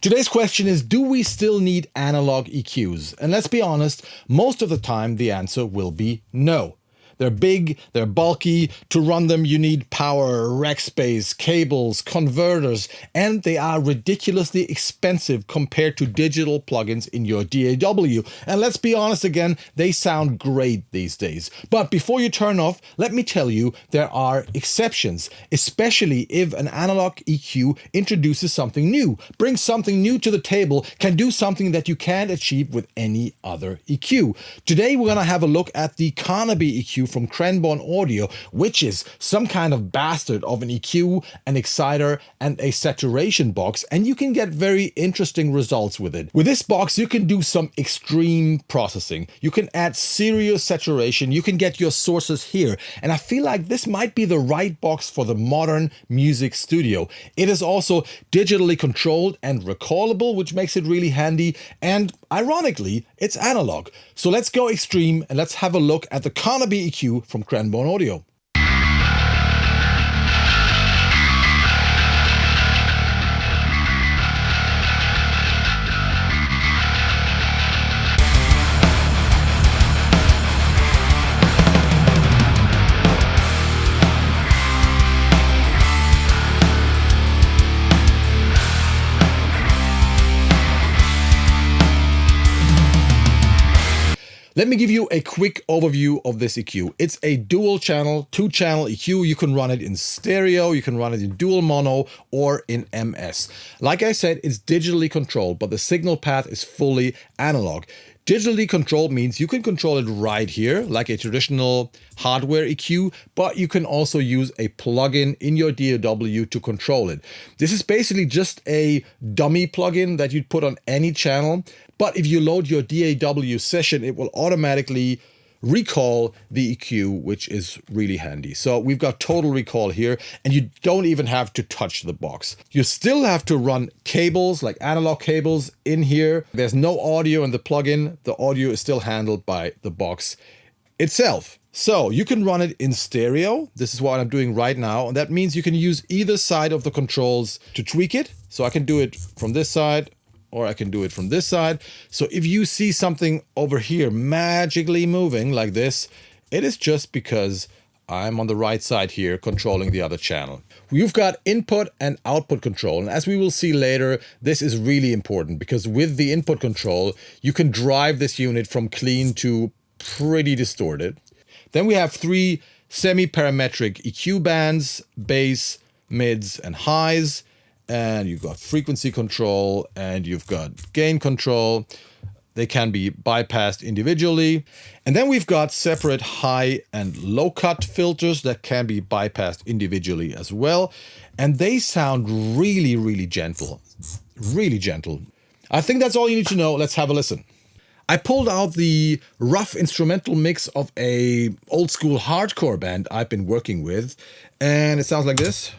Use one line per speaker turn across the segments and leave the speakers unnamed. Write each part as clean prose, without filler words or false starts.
Today's question is, do we still need analog EQs? And let's be honest, most of the time the answer will be no. They're big, they're bulky. To run them, you need power, rack space, cables, converters, and they are ridiculously expensive compared to digital plugins in your DAW. And let's be honest again, they sound great these days. But before you turn off, let me tell you, there are exceptions, especially if an analog EQ introduces something new, brings something new to the table, can do something that you can't achieve with any other EQ. Today, we're going to have a look at the Carnaby EQ from Carnaby Audio, which is some kind of bastard of an EQ, an exciter, and a saturation box, and you can get very interesting results with it. With this box, you can do some extreme processing. You can add serious saturation. You can get your sources here, and I feel like this might be the right box for the modern music studio. It is also digitally controlled and recallable, which makes it really handy, and ironically, it's analog. So let's go extreme and let's have a look at the Carnaby EQ from Carnaby Audio. Let me give you a quick overview of this EQ. It's a dual channel, 2-channel EQ. You can run it in stereo, you can run it in dual mono or in MS. Like I said, it's digitally controlled, but the signal path is fully analog. Digitally controlled means you can control it right here, like a traditional hardware EQ, but you can also use a plugin in your DAW to control it. This is basically just a dummy plugin that you'd put on any channel, but if you load your DAW session, it will automatically recall the EQ, which is really handy. So we've got total recall here, and you don't even have to touch the box. You still have to run cables, like analog cables, in here. There's no audio in the plugin. The audio is still handled by the box itself. So you can run it in stereo. This is what I'm doing right now. And that means you can use either side of the controls to tweak it. So I can do it from this side, or I can do it from this side. So if you see something over here magically moving like this, it is just because I'm on the right side here controlling the other channel. You've got input and output control. And as we will see later, this is really important because with the input control, you can drive this unit from clean to pretty distorted. Then we have 3 semi-parametric EQ bands, bass, mids, and highs. And you've got frequency control and you've got gain control. They can be bypassed individually. And then we've got separate high and low cut filters that can be bypassed individually as well. And they sound really, really gentle. Really gentle. I think that's all you need to know. Let's have a listen. I pulled out the rough instrumental mix of a old school hardcore band I've been working with. And it sounds like this.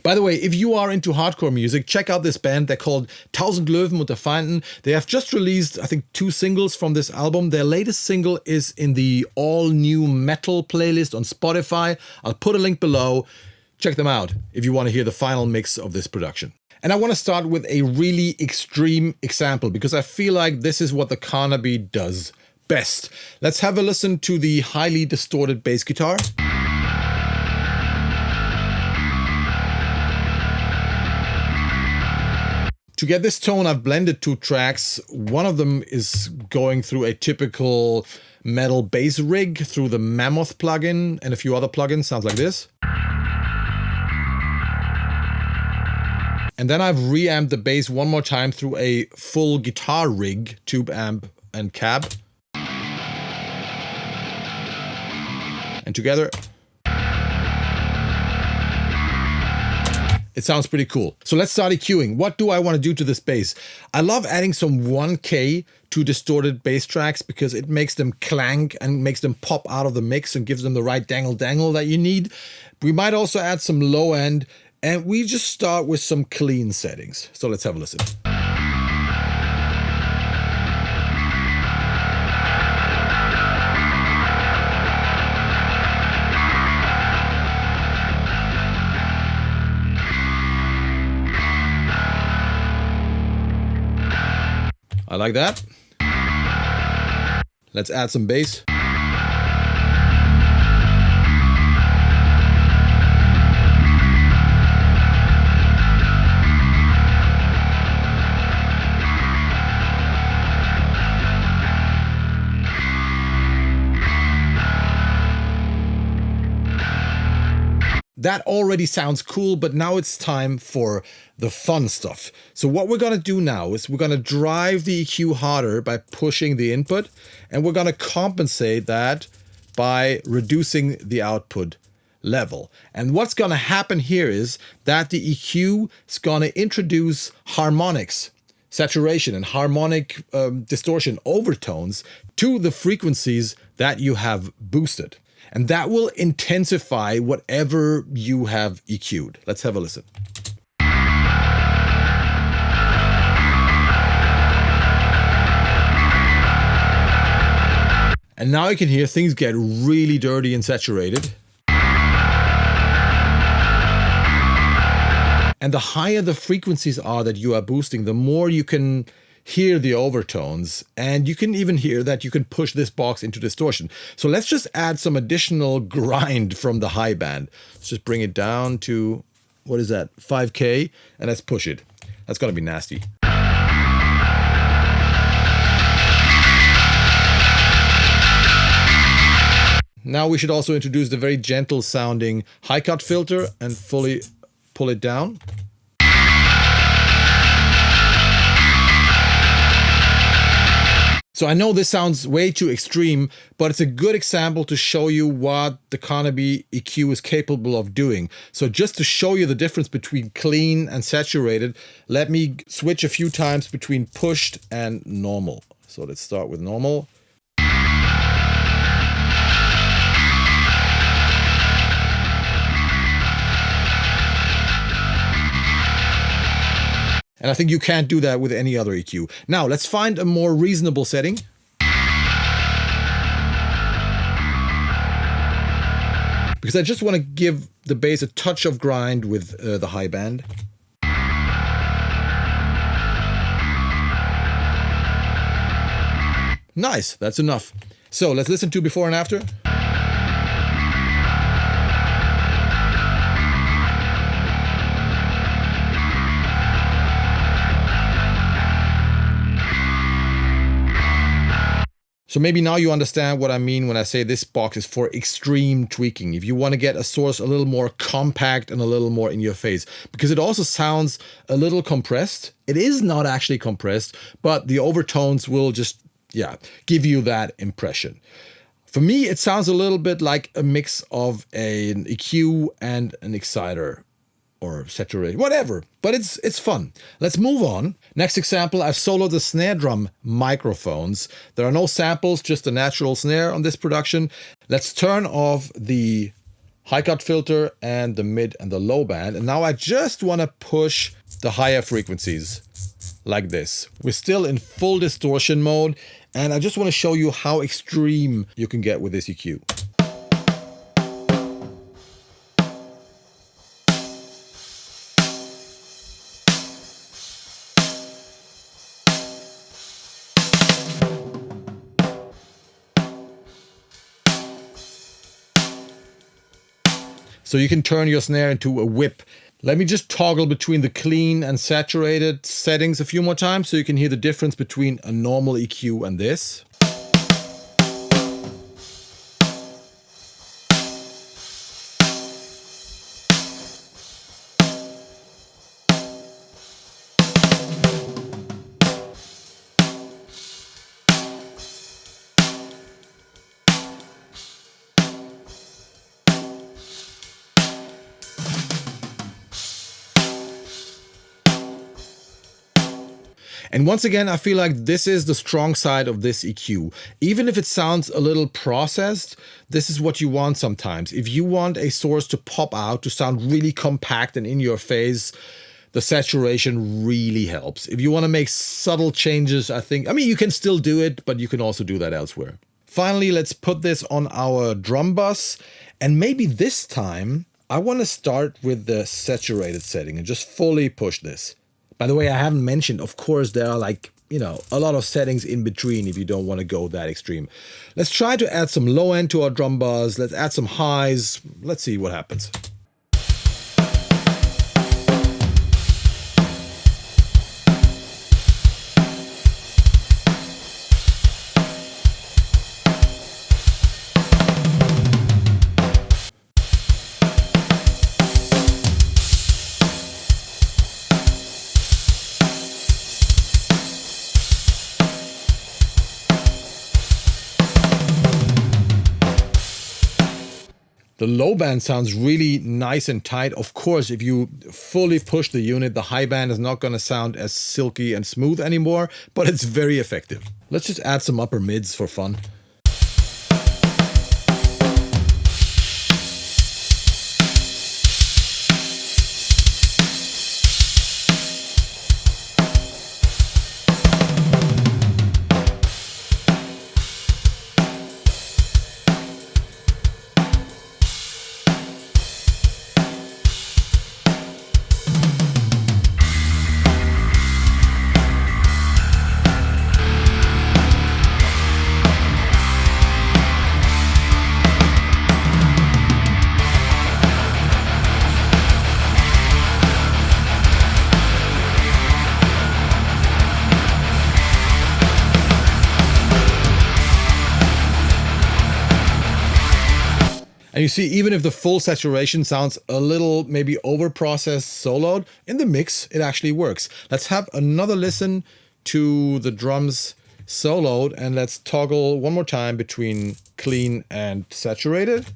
By the way, if you are into hardcore music, check out this band. They're called 1000 Löwen unter Feinden. They have just released, I think, 2 singles from this album. Their latest single is in the all-new metal playlist on Spotify. I'll put a link below. Check them out if you want to hear the final mix of this production. And I want to start with a really extreme example because I feel like this is what the Carnaby does best. Let's have a listen to the highly distorted bass guitar. To get this tone, I've blended 2 tracks. One of them is going through a typical metal bass rig through the Mammoth plugin and a few other plugins. Sounds like this. And then I've reamped the bass one more time through a full guitar rig, tube amp and cab. And together, it sounds pretty cool. So let's start EQing. What do I want to do to this bass? I love adding some 1K to distorted bass tracks because it makes them clank and makes them pop out of the mix and gives them the right dangle that you need. We might also add some low end, and we just start with some clean settings. So let's have a listen. I like that. Let's add some bass. That already sounds cool, but now it's time for the fun stuff. So what we're gonna do now is we're gonna drive the EQ harder by pushing the input, and we're gonna compensate that by reducing the output level. And what's gonna happen here is that the EQ is gonna introduce harmonics, saturation and harmonic distortion, overtones to the frequencies that you have boosted. And that will intensify whatever you have EQ'd. Let's have a listen. And now you can hear things get really dirty and saturated. And the higher the frequencies are that you are boosting, the more you can hear the overtones, and you can even hear that you can push this box into distortion. So let's just add some additional grind from the high band. Let's just bring it down to, what is that, 5K, and let's push it. That's gonna be nasty. Now we should also introduce the very gentle sounding high cut filter and fully pull it down. So I know this sounds way too extreme, but it's a good example to show you what the Carnaby EQ is capable of doing. So just to show you the difference between clean and saturated, let me switch a few times between pushed and normal. So let's start with normal. And I think you can't do that with any other EQ. Now, let's find a more reasonable setting. Because I just want to give the bass a touch of grind with the high band. Nice, that's enough. So let's listen to before and after. So maybe now you understand what I mean when I say this box is for extreme tweaking. If you want to get a source a little more compact and a little more in your face, because it also sounds a little compressed. It is not actually compressed, but the overtones will just, yeah, give you that impression. For me, it sounds a little bit like a mix of an EQ and an exciter. Or saturation, whatever, but it's fun. Let's move on. Next example, I've soloed the snare drum microphones. There are no samples, just a natural snare on this production. Let's turn off the high cut filter and the mid and the low band. And now I just want to push the higher frequencies like this. We're still in full distortion mode, and I just want to show you how extreme you can get with this EQ. So you can turn your snare into a whip. Let me just toggle between the clean and saturated settings a few more times so you can hear the difference between a normal EQ and this. And once again, I feel like this is the strong side of this EQ. Even if it sounds a little processed, this is what you want sometimes. If you want a source to pop out, to sound really compact and in your face, the saturation really helps. If you want to make subtle changes, I mean, you can still do it, but you can also do that elsewhere. Finally, let's put this on our drum bus. And maybe this time, I want to start with the saturated setting and just fully push this. By the way, I haven't mentioned, of course, there are like you know, a lot of settings in between if you don't want to go that extreme. Let's try to add some low end to our drum bars. Let's add some highs. Let's see what happens. The low band sounds really nice and tight. Of course, if you fully push the unit, the high band is not going to sound as silky and smooth anymore, but it's very effective. Let's just add some upper mids for fun. And you see, even if the full saturation sounds a little maybe over-processed soloed, in the mix, it actually works. Let's have another listen to the drums soloed, and let's toggle one more time between clean and saturated.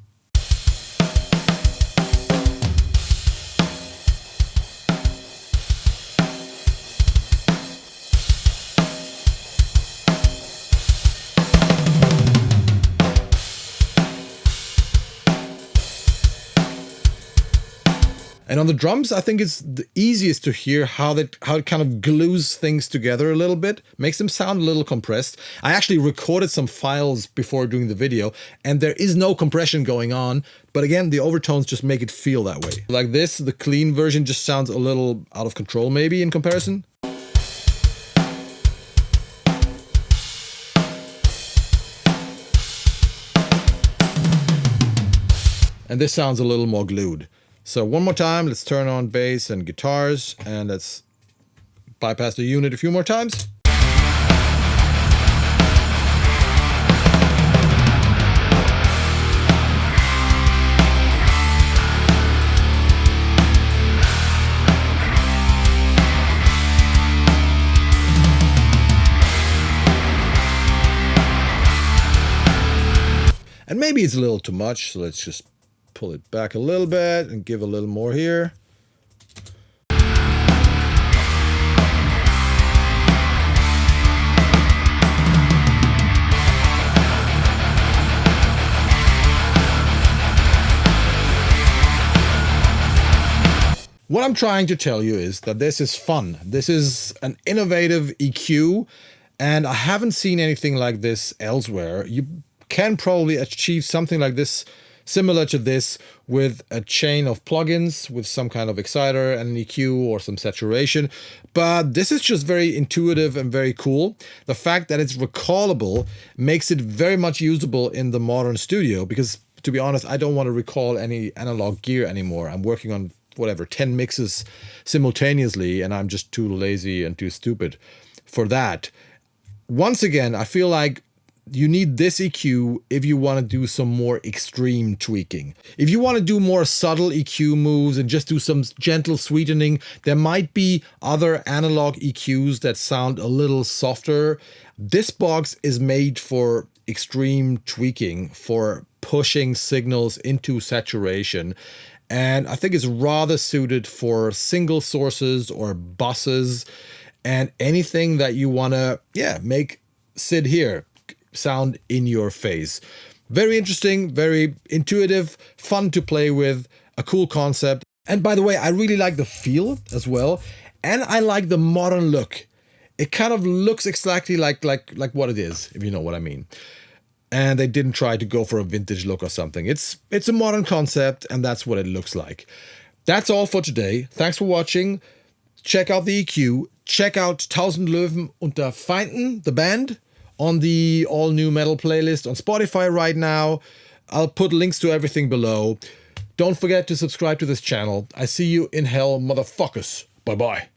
And on the drums, I think it's the easiest to hear how it kind of glues things together a little bit, makes them sound a little compressed. I actually recorded some files before doing the video, and there is no compression going on. But again, the overtones just make it feel that way. Like this, the clean version just sounds a little out of control maybe in comparison. And this sounds a little more glued. So one more time, let's turn on bass and guitars, and let's bypass the unit a few more times. And maybe it's a little too much, so let's just pull it back a little bit and give a little more here. What I'm trying to tell you is that this is fun. This is an innovative EQ, and I haven't seen anything like this elsewhere. You can probably achieve something like this, similar to this, with a chain of plugins with some kind of exciter and an EQ or some saturation. But this is just very intuitive and very cool. The fact that it's recallable makes it very much usable in the modern studio, because to be honest, I don't want to recall any analog gear anymore. I'm working on whatever, 10 mixes simultaneously, and I'm just too lazy and too stupid for that. Once again, I feel like you need this EQ if you want to do some more extreme tweaking. If you want to do more subtle EQ moves and just do some gentle sweetening, there might be other analog EQs that sound a little softer. This box is made for extreme tweaking, for pushing signals into saturation. And I think it's rather suited for single sources or buses and anything that you want to, make sit here, sound in your face. Very interesting, very intuitive, fun to play with, a cool concept. And by the way, I really like the feel as well, and I like the modern look. It kind of looks exactly like what it is, if you know what I mean. And they didn't try to go for a vintage look or something. It's a modern concept, and that's what it looks like. That's all for today. Thanks for watching. check out the EQ, check out 1000 Löwen unter Feinden, the band, on the all new metal playlist on Spotify right now. I'll put links to everything below. Don't forget to subscribe to this channel. I see you in hell, motherfuckers. Bye-bye.